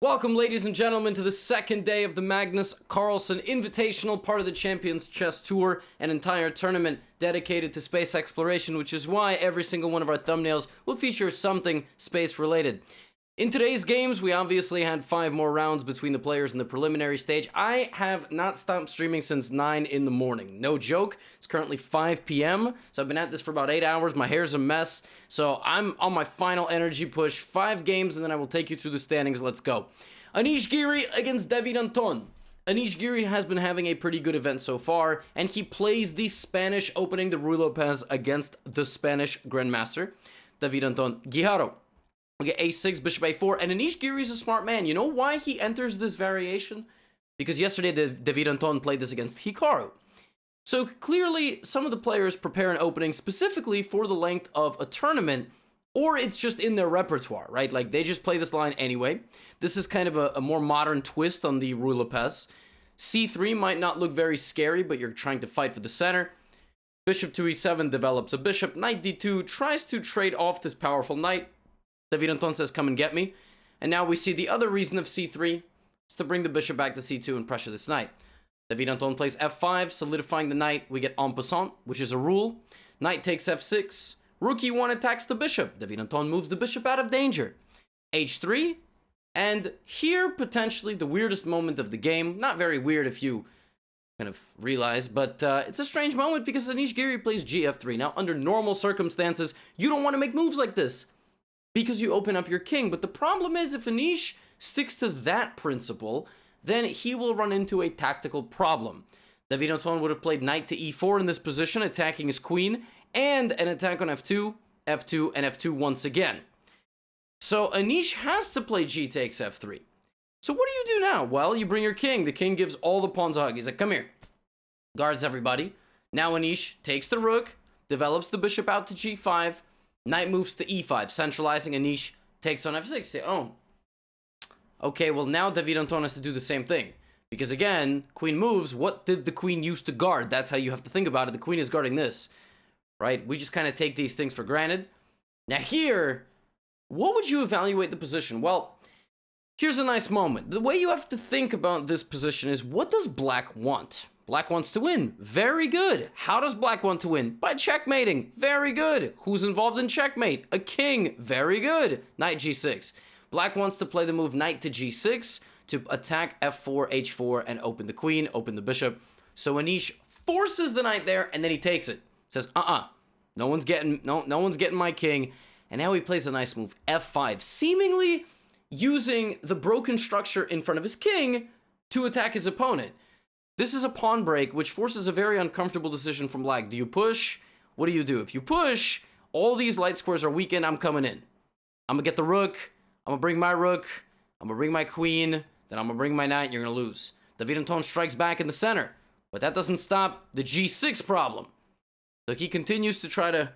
Welcome, ladies and gentlemen, to the second day of the Magnus Carlsen Invitational, part of the Champions Chess Tour, an entire tournament dedicated to space exploration, which is why every single one of our thumbnails will feature something space-related. In today's games, we obviously had 5 more rounds between the players in the preliminary stage. I have not stopped streaming since 9 in the morning. No joke. It's currently 5 p.m., so I've been at this for about 8 hours. My hair's a mess, so I'm on my final energy push. 5 games, and then I will take you through the standings. Let's go. Anish Giri against Giri Anton. Anish Giri has been having a pretty good event so far, and he plays the Spanish opening the Ruy Lopez against the Spanish Grandmaster, Giri Anton. Hikaru. We get a6, bishop a4, and Anish Giri is a smart man. You know why he enters this variation? Because yesterday, Giri Anton played this against Hikaru. So clearly, some of the players prepare an opening specifically for the length of a tournament, or it's just in their repertoire, right? Like, they just play this line anyway. This is kind of a more modern twist on the Ruy Lopez. c3 might not look very scary, but you're trying to fight for the center. Bishop to e7 develops a bishop. Knight d2 tries to trade off this powerful knight. Giri Anton says, come and get me. And now we see the other reason of c3 is to bring the bishop back to c2 and pressure this knight. Giri Anton plays f5, solidifying the knight. We get en passant, which is a rule. Knight takes f6. Rook e1 attacks the bishop. Giri Anton moves the bishop out of danger. h3. And here, potentially, the weirdest moment of the game. Not very weird if you kind of realize, but it's a strange moment because Anish Giri plays gf3. Now, under normal circumstances, you don't want to make moves like this, because you open up your king. But the problem is, if Anish sticks to that principle, then he will run into a tactical problem. Giri Anton would have played knight to e4 in this position, attacking his queen, and an attack on f2, f2, and f2 once again. So Anish has to play g takes f3. So what do you do now? Well, you bring your king. The king gives all the pawns a hug. He's like, come here. Guards everybody. Now Anish takes the rook, develops the bishop out to g5, knight moves to e5, centralizing. Anish takes on f6. Say, oh, okay, well now Giri Anton has to do the same thing. Because again, queen moves. What did the queen use to guard? That's how you have to think about it. The queen is guarding this, right? We just kind of take these things for granted. Now here, what would you evaluate the position? Well, here's a nice moment. The way you have to think about this position is, what does black want? Black wants to win. Very good. How does black want to win? By checkmating. Very good. Who's involved in checkmate? A king. Very good. Knight g6. Black wants to play the move knight to g6 to attack f4, h4, and open the queen, open the bishop. So Anish forces the knight there, and then he takes it. Says, no one's getting my king. And now he plays a nice move, f5, seemingly using the broken structure in front of his king to attack his opponent. This is a pawn break, which forces a very uncomfortable decision from black. Do you push? What do you do? If you push, all these light squares are weakened. I'm coming in. I'm going to get the rook. I'm going to bring my rook. I'm going to bring my queen. Then I'm going to bring my knight. You're going to lose. Giri Anton strikes back in the center. But that doesn't stop the g6 problem. So he continues to try to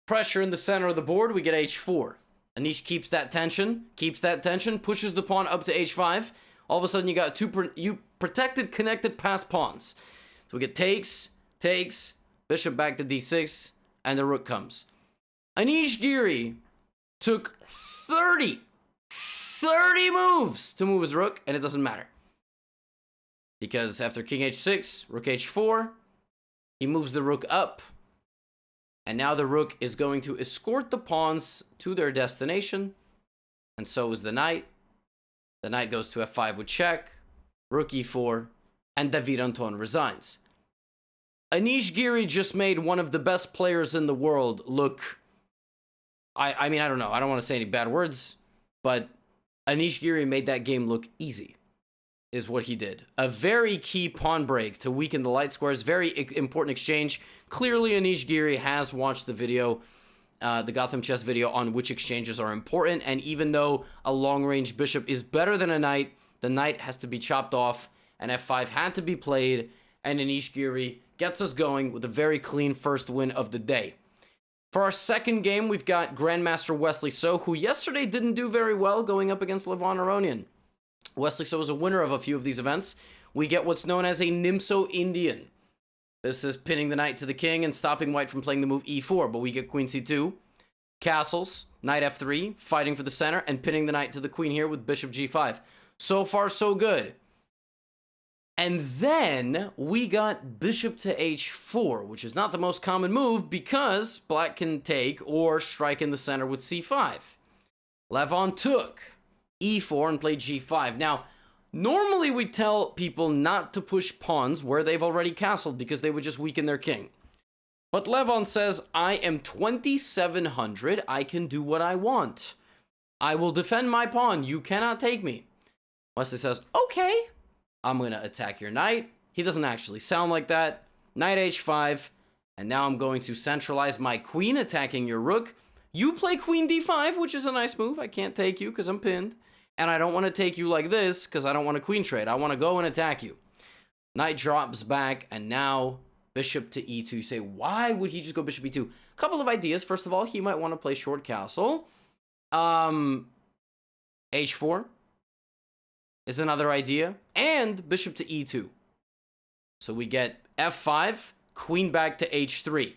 pressure in the center of the board. We get h4. Anish keeps that tension, pushes the pawn up to h5. All of a sudden, you got two protected, connected, passed pawns. So we get takes, bishop back to d6, and the rook comes. Anish Giri took 30 moves to move his rook, and it doesn't matter. Because after king h6, rook h4, he moves the rook up. And now the rook is going to escort the pawns to their destination, and so is the knight. The knight goes to f5 with check, rook e4, and Giri Anton resigns. Anish Giri just made one of the best players in the world look... I mean, I don't know. I don't want to say any bad words, but Anish Giri made that game look easy, is what he did. A very key pawn break to weaken the light squares. Very important exchange. Clearly, Anish Giri has watched the video, the GothamChess video on which exchanges are important. And even though a long-range bishop is better than a knight, the knight has to be chopped off, and f5 had to be played, and Anish Giri gets us going with a very clean first win of the day. For our second game, we've got Grandmaster Wesley So, who yesterday didn't do very well going up against Aronian. Wesley So is a winner of a few of these events. We get what's known as a Nimso Indian. This is pinning the knight to the king and stopping white from playing the move e4, but we get queen c2. castles, knight f3, fighting for the center, and pinning the knight to the queen here with bishop g5. So far, so good. And then we got bishop to h4, which is not the most common move because black can take or strike in the center with c5. Levon took e4 and played g5. Now, normally we tell people not to push pawns where they've already castled because they would just weaken their king. But Levon says, I am 2,700. I can do what I want. I will defend my pawn. You cannot take me. Wesley says, okay, I'm going to attack your knight. He doesn't actually sound like that. Knight h5. And now I'm going to centralize my queen, attacking your rook. You play queen d5, which is a nice move. I can't take you because I'm pinned. And I don't want to take you like this because I don't want a queen trade. I want to go and attack you. Knight drops back, and now bishop to e2. You say, why would he just go bishop e2? A couple of ideas. First of all, he might want to play short castle. H4 is another idea. And bishop to e2. So we get f5, queen back to h3.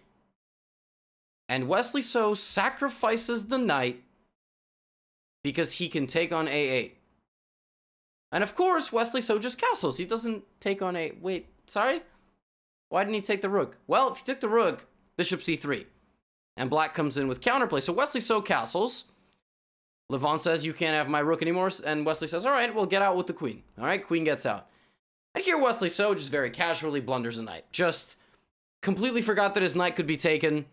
And Wesley So sacrifices the knight because he can take on a8. And of course, Wesley So just castles. He doesn't take on a... Wait, sorry? Why didn't he take the rook? Well, if he took the rook, bishop c3. And black comes in with counterplay. So Wesley So castles. Levon says, you can't have my rook anymore. And Wesley says, all right, we'll get out with the queen. All right, queen gets out. And here Wesley So just very casually blunders a knight. Just completely forgot that his knight could be taken.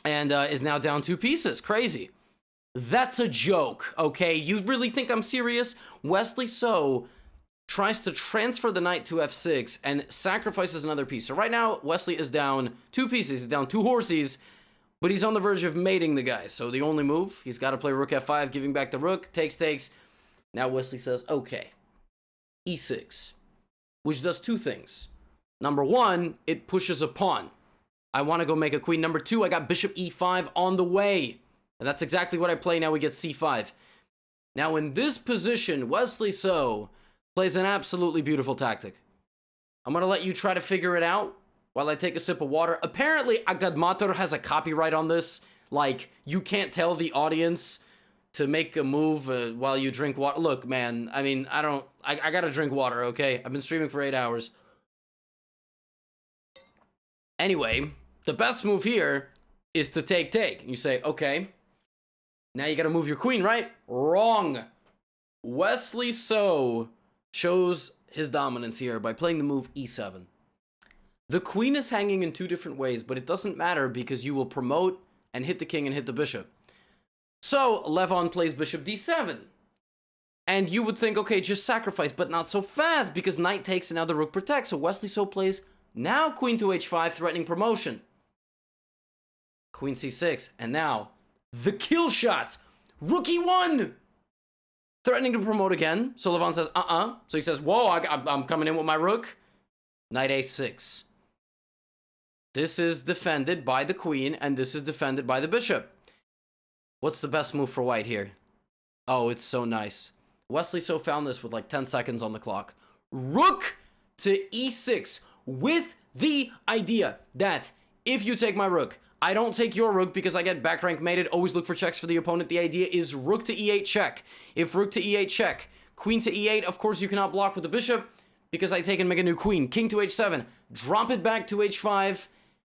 And is now down 2 pieces. Crazy. That's a joke, okay? You really think I'm serious? Wesley So tries to transfer the knight to f6 and sacrifices another piece. So right now, Wesley is down 2 pieces. He's down 2 horses, but he's on the verge of mating the guy. So the only move, he's got to play rook f5, giving back the rook, takes. Now Wesley says, okay, e6, which does 2 things. Number 1, it pushes a pawn. I want to go make a queen. Number 2, I got bishop e5 on the way. And that's exactly what I play. Now we get c5. Now in this position, Wesley So plays an absolutely beautiful tactic. I'm going to let you try to figure it out while I take a sip of water. Apparently, GothamChess has a copyright on this. Like, you can't tell the audience to make a move while you drink water. Look, man, I mean, I got to drink water, okay? I've been streaming for 8 hours. Anyway, the best move here is to take. You say, okay, now you got to move your queen, right? Wrong. Wesley So shows his dominance here by playing the move e7. The queen is hanging in 2 different ways, but it doesn't matter because you will promote and hit the king and hit the bishop. So Levon plays bishop d7. And you would think, okay, just sacrifice, but not so fast because knight takes and now the rook protects. So Wesley So plays now queen to h5, threatening promotion. Queen c6, and now the kill shot. Rook e1! Threatening to promote again. So Levon says, So he says, whoa, I'm coming in with my rook. Knight a6. This is defended by the queen, and this is defended by the bishop. What's the best move for white here? Oh, it's so nice. Wesley So found this with like 10 seconds on the clock. Rook to e6 with the idea that if you take my rook, I don't take your rook because I get back rank mated. Always look for checks for the opponent. The idea is rook to e8 check. If rook to e8 check, queen to e8, of course you cannot block with the bishop because I take and make a new queen. King to h7, drop it back to h5,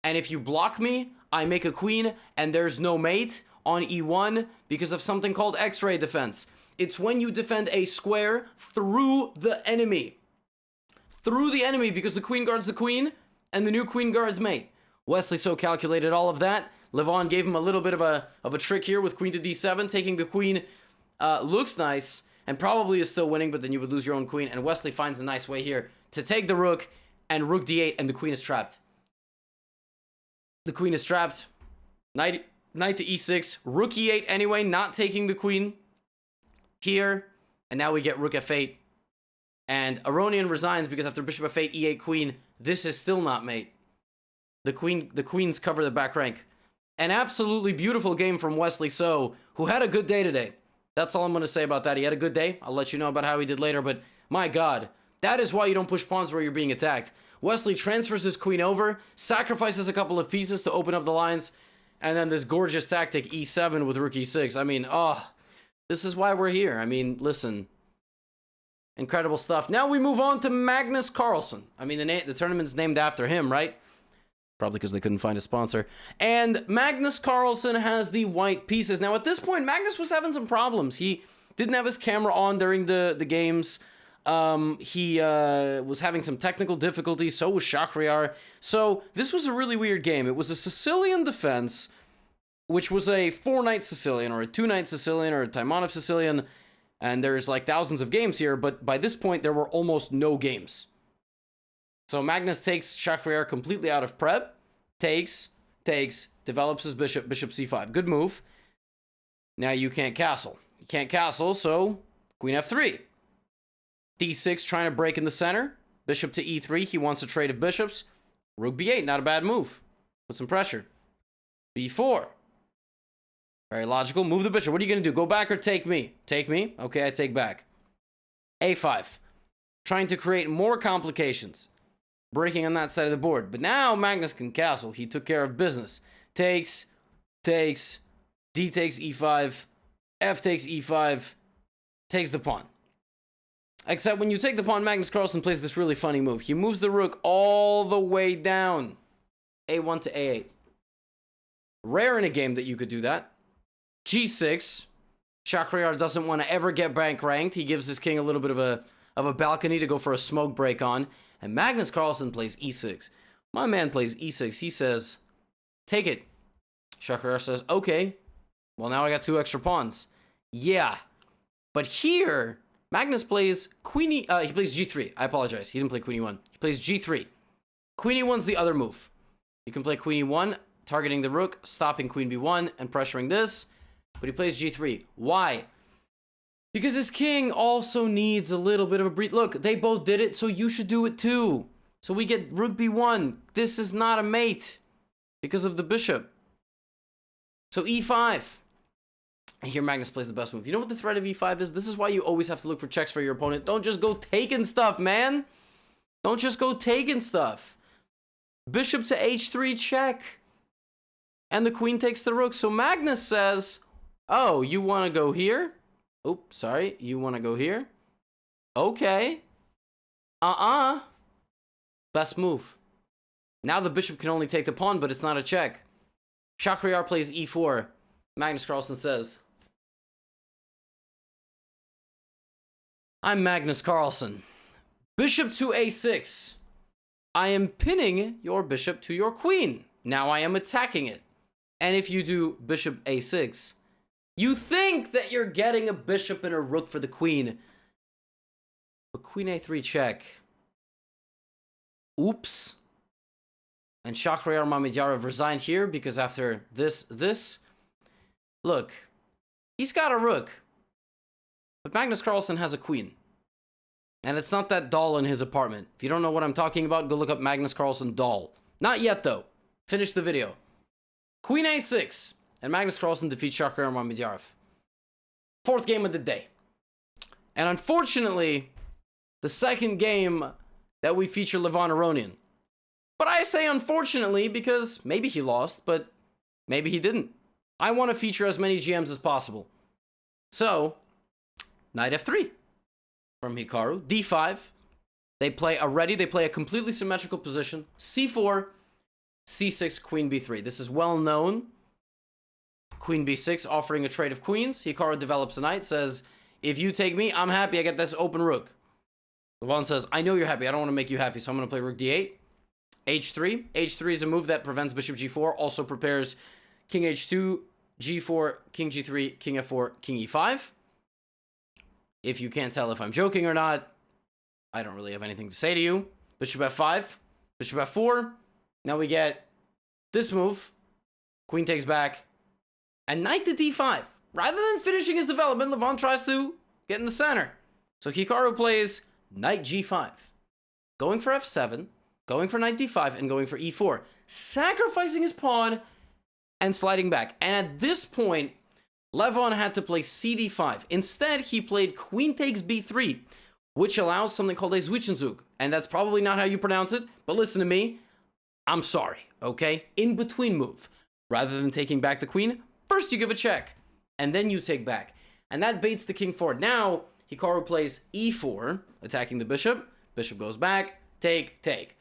and if you block me, I make a queen, and there's no mate on e1 because of something called X-ray defense. It's when you defend a square through the enemy. Through the enemy because the queen guards the queen, and the new queen guards mate. Wesley So calculated all of that. Levon gave him a little bit of a trick here with queen to d7. Taking the queen looks nice and probably is still winning, but then you would lose your own queen. And Wesley finds a nice way here to take the rook and rook d8, and the queen is trapped. The queen is trapped. Knight to e6. Rook e8 anyway, not taking the queen here. And now we get rook f8. And Aronian resigns because after bishop f8, e8 queen, this is still not mate. The queens cover the back rank. An absolutely beautiful game from Wesley So, who had a good day today. That's all I'm going to say about that. He had a good day. I'll let you know about how he did later, but my God, that is why you don't push pawns where you're being attacked. Wesley transfers his queen over, sacrifices a couple of pieces to open up the lines, And then this gorgeous tactic, e7 with rook e6. I mean, oh, this is why we're here. I mean, listen. Incredible stuff. Now we move on to Magnus Carlsen. I mean, the tournament's named after him, right? Probably because they couldn't find a sponsor. And Magnus Carlsen has the white pieces. Now, at this point, Magnus was having some problems. He didn't have his camera on during the games. He was having some technical difficulties. So was Shakh. So this was a really weird game. It was a Sicilian defense, which was a 4-knight Sicilian, or a 2-knight Sicilian, or a Taimanov Sicilian. And there's like thousands of games here, but by this point, there were almost no games. So Magnus takes Shakh completely out of prep, takes, develops his bishop c5. Good move. Now you can't castle. You can't castle, so queen f3. d6 trying to break in the center. Bishop to e3. He wants a trade of bishops. Rook b8, not a bad move. Put some pressure. b4. Very logical. Move the bishop. What are you going to do? Go back or take me? Take me? Okay, I take back. a5. Trying to create more complications. Breaking on that side of the board. But now Magnus can castle. He took care of business. Takes. D takes e5. F takes e5. Takes the pawn. Except when you take the pawn, Magnus Carlsen plays this really funny move. He moves the rook all the way down. a1 to a8. Rare in a game that you could do that. g6. Shakh doesn't want to ever get bank ranked. He gives his king a little bit of a balcony to go for a smoke break on. And Magnus Carlsen plays e6. My man plays e6. He says, take it. Shakh says, okay. Well, now I got 2 extra pawns. Yeah. But here, Magnus plays he plays g3. I apologize. He didn't play queen e1. He plays g3. Queen e1's the other move. You can play queen e1, targeting the rook, stopping queen b1, and pressuring this. But he plays g3. Why? Because his king also needs a little bit of a breathe. Look, they both did it, so you should do it too. So we get rook b1. This is not a mate because of the bishop. So e5. And here Magnus plays the best move. You know what the threat of e5 is? This is why you always have to look for checks for your opponent. Don't just go taking stuff, man. Don't just go taking stuff. Bishop to h3 check. And the queen takes the rook. So Magnus says, oh, you want to go here? Oops, sorry. You want to go here? Okay. Best move. Now the bishop can only take the pawn, but it's not a check. Shakh plays e4. Magnus Carlsen says, I'm Magnus Carlsen. Bishop to a6. I am pinning your bishop to your queen. Now I am attacking it. And if you do bishop a6, you think that you're getting a bishop and a rook for the queen. But queen a3 check. Oops. And Shakhriyar Mamedyarov resigned here because after this, look, he's got a rook. But Magnus Carlsen has a queen. And it's not that doll in his apartment. If you don't know what I'm talking about, go look up Magnus Carlsen doll. Not yet, though. Finish the video. Queen a6. And Magnus Carlsen defeats Shakhriyar Mamedyarov. 4th game of the day. And unfortunately, the 2nd game that we feature Levon Aronian. But I say unfortunately because maybe he lost, but maybe he didn't. I want to feature as many GMs as possible. So, knight f3 from Hikaru. d5. They play a completely symmetrical position. c4, c6, queen b3. This is well known. Queen b6 offering a trade of queens. Hikaru develops a knight, says, if you take me, I'm happy. I get this open rook. Levon says, I know you're happy. I don't want to make you happy, so I'm going to play rook d8. h3. h3 is a move that prevents bishop g4. Also prepares king h2, g4, king g3, king f4, king e5. If you can't tell if I'm joking or not, I don't really have anything to say to you. Bishop f5, bishop f4. Now we get this move. Queen takes back. And knight to d5. Rather than finishing his development, Levon tries to get in the center. So Hikaru plays knight g5. Going for f7, going for knight d5, and going for e4. Sacrificing his pawn and sliding back. And at this point, Levon had to play cd5. Instead, he played queen takes b3, which allows something called a Zwischenzug. And that's probably not how you pronounce it, but listen to me. I'm sorry, okay? In-between move. Rather than taking back the queen, first you give a check, and then you take back. And that baits the king forward. Now, Hikaru plays e4, attacking the bishop. Bishop goes back, take, take.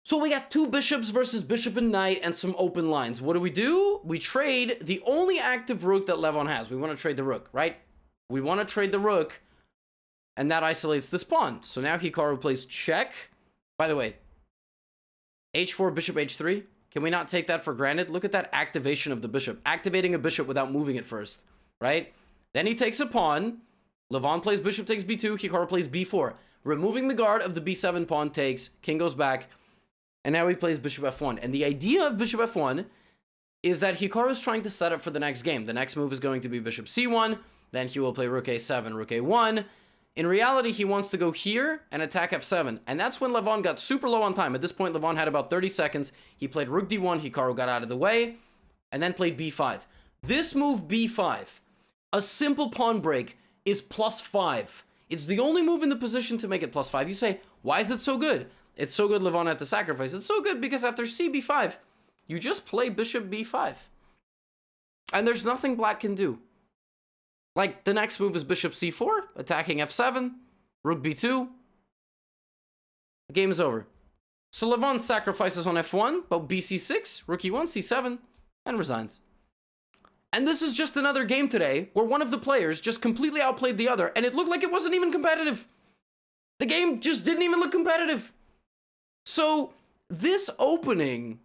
So we got two bishops versus bishop and knight and some open lines. What do? We trade the only active rook that Levon has. We want to trade the rook, right? We want to trade the rook, and that isolates this pawn. So now Hikaru plays check. By the way, h4, bishop h3. Can we not take that for granted? Look at that activation of the bishop. Activating a bishop without moving it first, right? Then he takes a pawn. Levon plays bishop takes b2. Hikaru plays b4. Removing the guard of the b7 pawn takes. King goes back. And now he plays bishop f1. And the idea of bishop f1 is that Hikaru is trying to set up for the next game. The next move is going to be bishop c1. Then he will play rook a7, rook a1. In reality, he wants to go here and attack f7. And that's when Levon got super low on time. At this point, Levon had about 30 seconds. He played rook d1. Hikaru got out of the way. And then played b5. This move, b5, a simple pawn break, is +5. It's the only move in the position to make it +5. You say, why is it so good? It's so good Levon had to sacrifice. It's so good because after cb5, you just play bishop b5. And there's nothing black can do. Like, the next move is bishop c4, attacking f7, rook b2. The game is over. So Levon sacrifices on f1, but bc6, rook e1, c7, and resigns. And this is just another game today where one of the players just completely outplayed the other, and it looked like it wasn't even competitive. The game just didn't even look competitive. So this opening,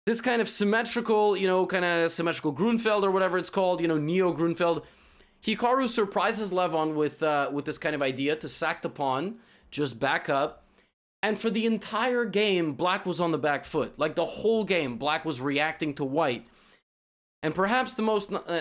this kind of symmetrical, symmetrical Grunfeld or whatever it's called, Neo Grunfeld, Hikaru surprises Levon with this kind of idea to sack the pawn, just back up. And for the entire game, black was on the back foot. Like the whole game, black was reacting to white. And perhaps the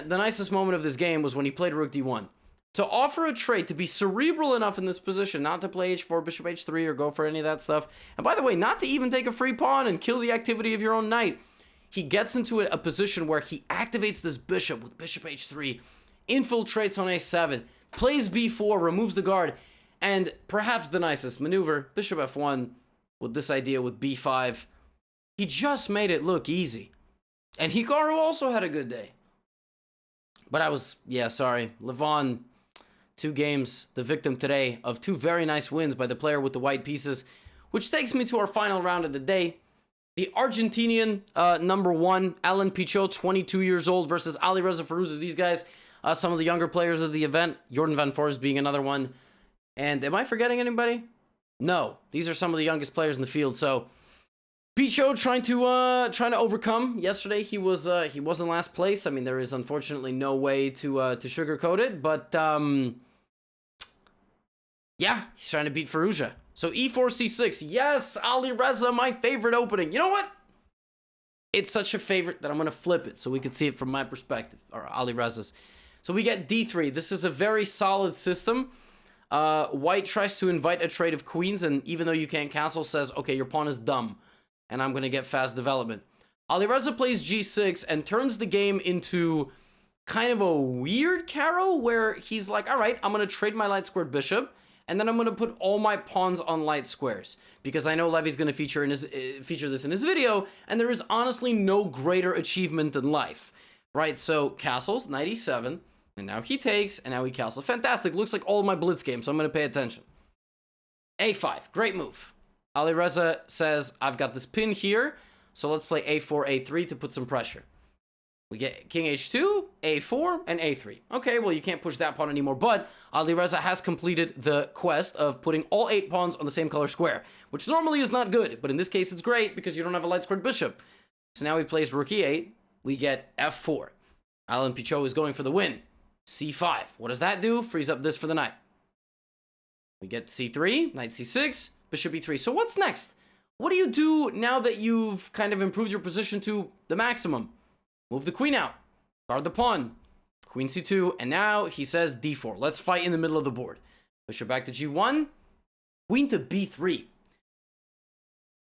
nicest moment of this game was when he played rook d1. To offer a trade, to be cerebral enough in this position, not to play h4, bishop h3, or go for any of that stuff. And by the way, not to even take a free pawn and kill the activity of your own knight. He gets into a position where he activates this bishop with bishop h3, infiltrates on a7, plays b4, removes the guard, and perhaps the nicest maneuver, bishop f1, with this idea with b5. He just made it look easy. And Hikaru also had a good day. But sorry. Levon, 2 games, the victim today of 2 very nice wins by the player with the white pieces, which takes me to our final round of the day. The Argentinian number 1, Alan Pichot, 22 years old, versus Alireza Firouzja. These guys, some of the younger players of the event, Jordan van Forst being another one. And am I forgetting anybody? No, these are some of the youngest players in the field. So Pichot trying to overcome. Yesterday he was in last place. I mean, there is unfortunately no way to sugarcoat it, but yeah, he's trying to beat Firouzja. So e4 c6. Yes, Alireza, my favorite opening. You know what? It's such a favorite that I'm gonna flip it so we can see it from my perspective, or Alireza's. So we get d3. This is a very solid system. White tries to invite a trade of queens, and even though you can't castle, says, okay, your pawn is dumb, and I'm going to get fast development. Alireza plays g6 and turns the game into kind of a weird caro, where he's like, all right, I'm going to trade my light squared bishop, and then I'm going to put all my pawns on light squares, because I know Levy's going to feature this in his video, and there is honestly no greater achievement than life, right? So castles, knight e7, and now he takes, and now he castles. Fantastic. Looks like all of my blitz games, so I'm going to pay attention. a5. Great move. Alireza says, I've got this pin here, so let's play a4, a3 to put some pressure. We get king h2, a4, and a3. Okay, well, you can't push that pawn anymore, but Alireza has completed the quest of putting all 8 pawns on the same color square, which normally is not good, but in this case, it's great because you don't have a light squared bishop. So now he plays rook e8. We get f4. Alan Pichot is going for the win. c5. What does that do? Frees up this for the knight. We get c3, knight c6, bishop e3. So what's next? What do you do now that you've kind of improved your position to the maximum? Move the queen out. Guard the pawn. Queen c2. And now he says d4. Let's fight in the middle of the board. Bishop back to g1. Queen to b3.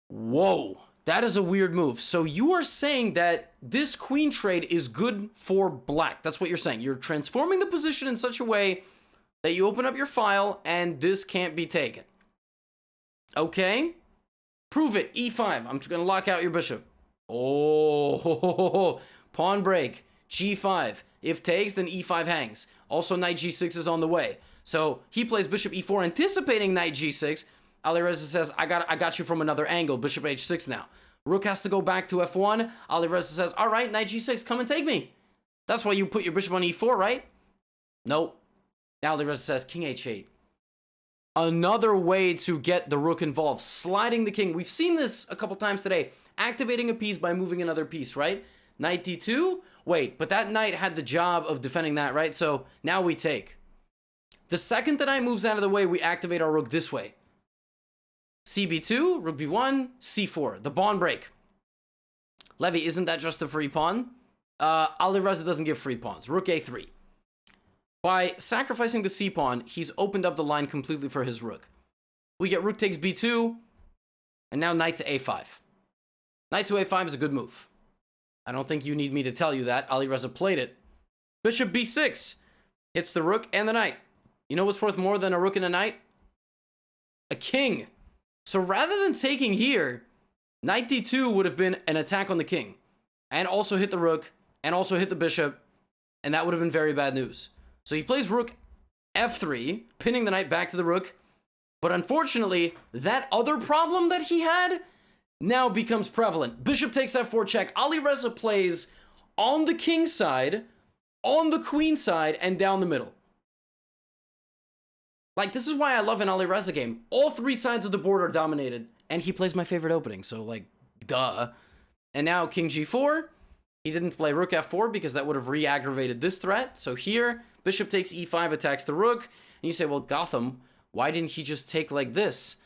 Whoa. That is a weird move. So you are saying that this queen trade is good for black. That's what you're saying. You're transforming the position in such a way that you open up your file and this can't be taken. Okay. Prove it. e5. I'm just going to lock out your bishop. Oh, pawn break, g5. If takes, then e5 hangs. Also, knight g6 is on the way. So he plays bishop e4, anticipating knight g6. Alireza says, I got you from another angle. Bishop h6 now. Rook has to go back to f1. Alireza says, all right, knight g6, come and take me. That's why you put your bishop on e4, right? Nope. Now Alireza says, king h8. Another way to get the rook involved, sliding the king. We've seen this a couple times today. Activating a piece by moving another piece, right? Knight d2. Wait, but that knight had the job of defending that, right? So now we take. The second the knight moves out of the way, we activate our rook this way. cb2, rook b1, c4. The pawn break. Levy, isn't that just a free pawn? Alireza doesn't give free pawns. Rook a3. By sacrificing the c-pawn, he's opened up the line completely for his rook. We get rook takes b2, and now knight to a5. Knight to a5 is a good move. I don't think you need me to tell you that. Alireza played it. Bishop b6 hits the rook and the knight. You know what's worth more than a rook and a knight? A king. So rather than taking here, knight d2 would have been an attack on the king, and also hit the rook, and also hit the bishop, and that would have been very bad news. So he plays rook f3, pinning the knight back to the rook. But unfortunately, that other problem that he had now becomes prevalent. Bishop takes f4 check. Alireza plays on the king side, on the queen side, and down the middle. Like, this is why I love an Alireza game. All three sides of the board are dominated, and he plays my favorite opening, so, like, duh. And now king g4. He didn't play rook f4 because that would have re-aggravated this threat. So here, bishop takes e5, attacks the rook. And you say, well, Gotham, why didn't he just take like this?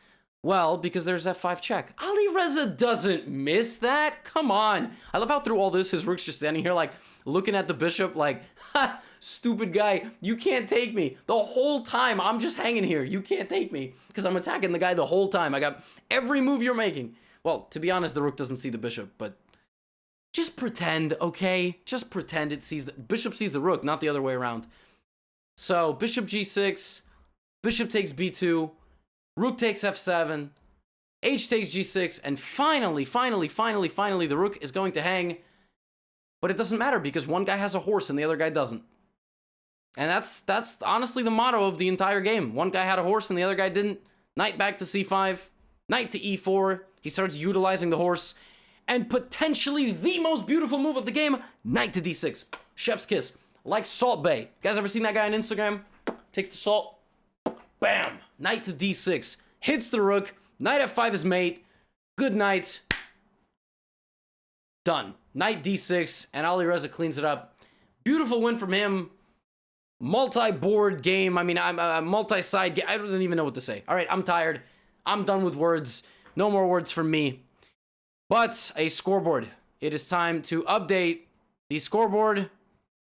Well, because there's f5 check. Alireza doesn't miss that. Come on. I love how through all this, his rook's just standing here like, looking at the bishop like, ha, stupid guy, you can't take me. The whole time, I'm just hanging here. You can't take me because I'm attacking the guy the whole time. I got every move you're making. Well, to be honest, the rook doesn't see the bishop, but just pretend, okay? Just pretend it sees the bishop sees the rook, not the other way around. So bishop g6, bishop takes b2, rook takes f7, h takes g6, and finally, the rook is going to hang. But it doesn't matter because one guy has a horse and the other guy doesn't. And that's honestly the motto of the entire game. One guy had a horse and the other guy didn't. Knight back to c5, knight to e4. He starts utilizing the horse. And potentially the most beautiful move of the game, knight to d6. Chef's kiss. Like Salt Bae. You guys ever seen that guy on Instagram? Takes the salt. Bam! Knight to d6. Hits the rook. Knight f5 is mate. Good night. Done. Knight d6. And Alireza cleans it up. Beautiful win from him. Multi-board game. I mean, I'm a multi-side game. I don't even know what to say. All right, I'm tired. I'm done with words. No more words from me. But a scoreboard. It is time to update the scoreboard.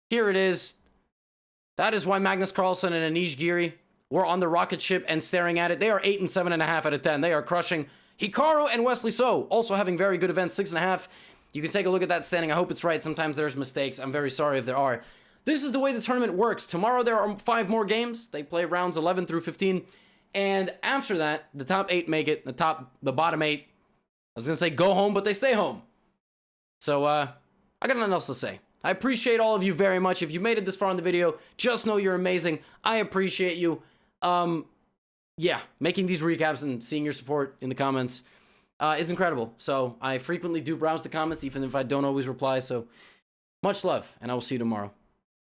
Here it is. That is why Magnus Carlsen and Anish Giri were on the rocket ship and staring at it. They are 8 and 7.5 out of 10. They are crushing. Hikaru and Wesley So also having very good events, 6.5. You can take a look at that standing. I hope it's right. Sometimes there's mistakes. I'm very sorry if there are. This is the way the tournament works. Tomorrow there are 5 more games. They play rounds 11 through 15. And after that, the top 8 make it. The bottom 8, I was going to say go home, but they stay home. So, I got nothing else to say. I appreciate all of you very much. If you made it this far in the video, just know you're amazing. I appreciate you. Yeah, making these recaps and seeing your support in the comments is incredible. So, I frequently do browse the comments, even if I don't always reply. So, much love, and I will see you tomorrow.